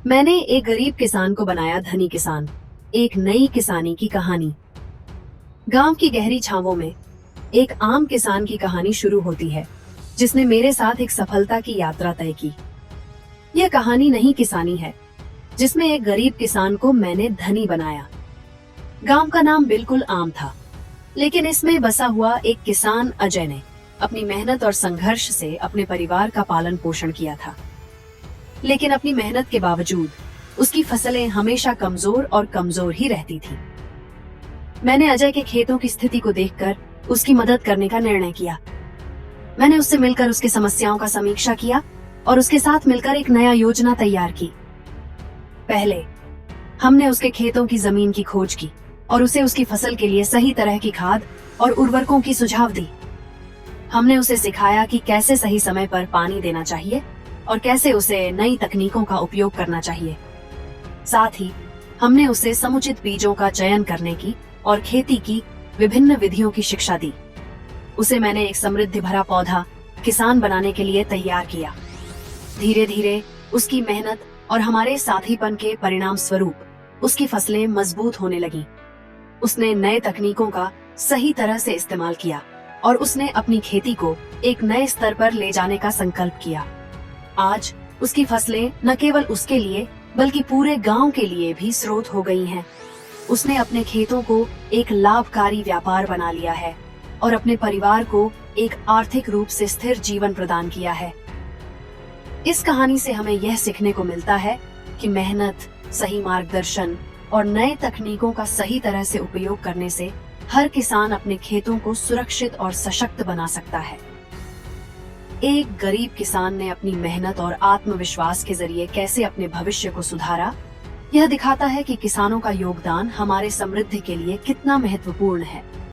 मैंने एक गरीब किसान को बनाया धनी किसान। एक नई किसानी की कहानी। गांव की गहरी छावों में एक आम किसान की कहानी शुरू होती है, जिसने मेरे साथ एक सफलता की यात्रा तय की। यह कहानी नई किसानी है, जिसमें एक गरीब किसान को मैंने धनी बनाया। गांव का नाम बिल्कुल आम था, लेकिन इसमें बसा हुआ एक किसान अजय ने अपनी मेहनत और संघर्ष से अपने परिवार का पालन पोषण किया था। लेकिन अपनी मेहनत के बावजूद उसकी फसलें हमेशा कमजोर और कमजोर ही रहती थी। मैंने अजय के खेतों की स्थिति को देखकर उसकी मदद करने का निर्णय किया। मैंने उससे मिलकर उसकी समस्याओं का समीक्षा किया और उसके साथ मिलकर एक नया योजना तैयार की। पहले हमने उसके खेतों की जमीन की खोज की और उसे उसकी फसल के लिए सही तरह की खाद और उर्वरकों की सुझाव दी। हमने उसे सिखाया कि कैसे सही समय पर पानी देना चाहिए और कैसे उसे नई तकनीकों का उपयोग करना चाहिए। साथ ही हमने उसे समुचित बीजों का चयन करने की और खेती की विभिन्न विधियों की शिक्षा दी। उसे मैंने एक समृद्धि भरा पौधा किसान बनाने के लिए तैयार किया। धीरे धीरे उसकी मेहनत और हमारे साथीपन के परिणाम स्वरूप उसकी फसलें मजबूत होने लगीं। उसने नए तकनीकों का सही तरह से इस्तेमाल किया और उसने अपनी खेती को एक नए स्तर पर ले जाने का संकल्प किया। आज उसकी फसलें न केवल उसके लिए बल्कि पूरे गांव के लिए भी स्रोत हो गई हैं। उसने अपने खेतों को एक लाभकारी व्यापार बना लिया है और अपने परिवार को एक आर्थिक रूप से स्थिर जीवन प्रदान किया है। इस कहानी से हमें यह सीखने को मिलता है कि मेहनत, सही मार्गदर्शन और नए तकनीकों का सही तरह से उपयोग करने से हर किसान अपने खेतों को सुरक्षित और सशक्त बना सकता है। एक गरीब किसान ने अपनी मेहनत और आत्मविश्वास के जरिए कैसे अपने भविष्य को सुधारा, यह दिखाता है कि किसानों का योगदान हमारे समृद्धि के लिए कितना महत्वपूर्ण है।